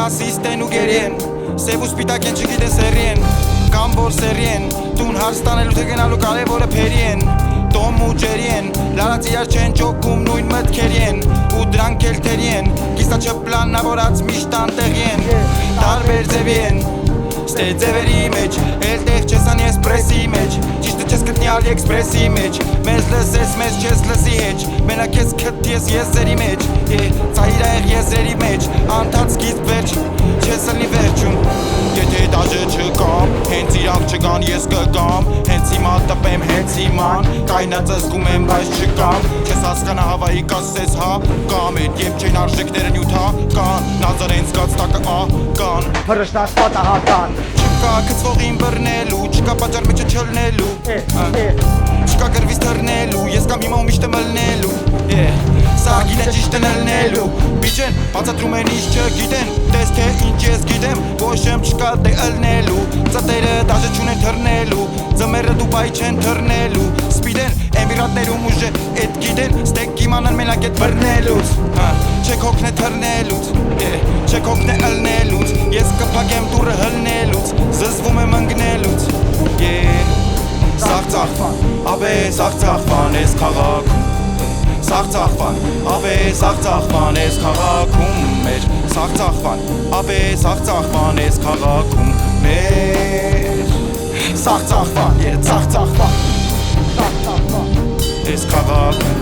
ասիստեն ու գերին Սև ու սպիտակ են չգիտես էրի են Կամ որ սերի են Տուն հարստանելու թե գնալու կարևորը փերի են Տոմ ու ջերի են Լարած իրար չեն ճոկում նույն մտքերի են Ու դրանք էլ թերի են Կիստա չպլանավորած միշտ անտեղի են Տարբեր ձևի են Ստե ձևերի մեջ Էլ տեղ չես անի էսպրեսի մեջ Ճիշտը չես գտնի ալիեքսպրեսի մեջ Մեզ լսես, մեզ չես լսի հեչ Մենակ ես քթի ես եզերի մեջ Ծայրայեղ եզերի մեջ Անթաց սկիզբ վերջ Չես լնի վերջում Եթե դաժը չկամ Հենց իրանք չկան ես կգամ Հենց հիմա տպեմ հենց իման Կայնած զգում եմ բայց չկամ Չես հասկանա հավայի կասես հա Կամ էդ եվ չեն արժեքները նյութա Կան Նազարեն զգաց տակը կան Փրշտած պատահական Չկա կծվողին բռնելու Չկա պատճառ մեջը չլնելու Չկա գրվից թռնելու Ես կամ հիմա ու միշտը մլնելու Սա գիտեն ճիշտն ըլնելու Բիջեն բացատրում են ինչ չգիտեն Տես թե ինչ ես գիտեմ Ոչ եմ չկա դե ըլնելու Ծտերը դաժը չունեն թռնելու Ձմերը դուբայի չեն թռնելու Սպիդեն էմիրատներում ուժը էդ գիտեն Ստեկ իմանան մենակ էդ բռնելուց Չեք հոգնե թռնելուց Չեք հոգնե ըլնելուց Ես կփակեմ դուրը հլնելուց Զզվում եմ ընգնելուց Սաղ ծախվան Աբե սաղ ծախվան ես քաղաքում Սաղ ծախվան Աբե սաղ ծախվան ես քաղաքում մեր Սաղ ծախվան Աբե սաղ ծախվան ես քաղաքում մեր Սաղ ծախվան Սաղ ծախվան ես քաղաքում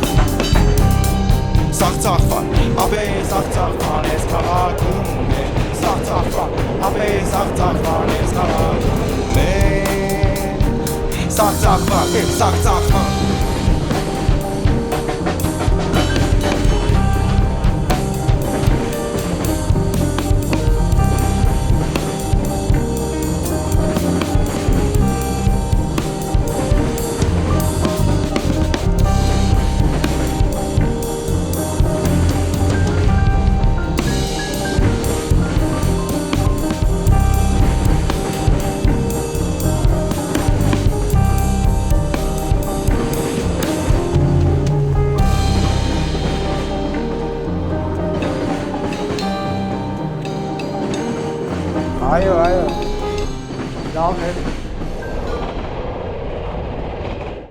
Սաղ ծախվան Աբե սաղ ծախվան ես քաղաքում մեր Սաղ ծախվան Աբե սաղ ծախվան ես քաղաքում մեր Սաղ ծախվան Սաղ ծախվան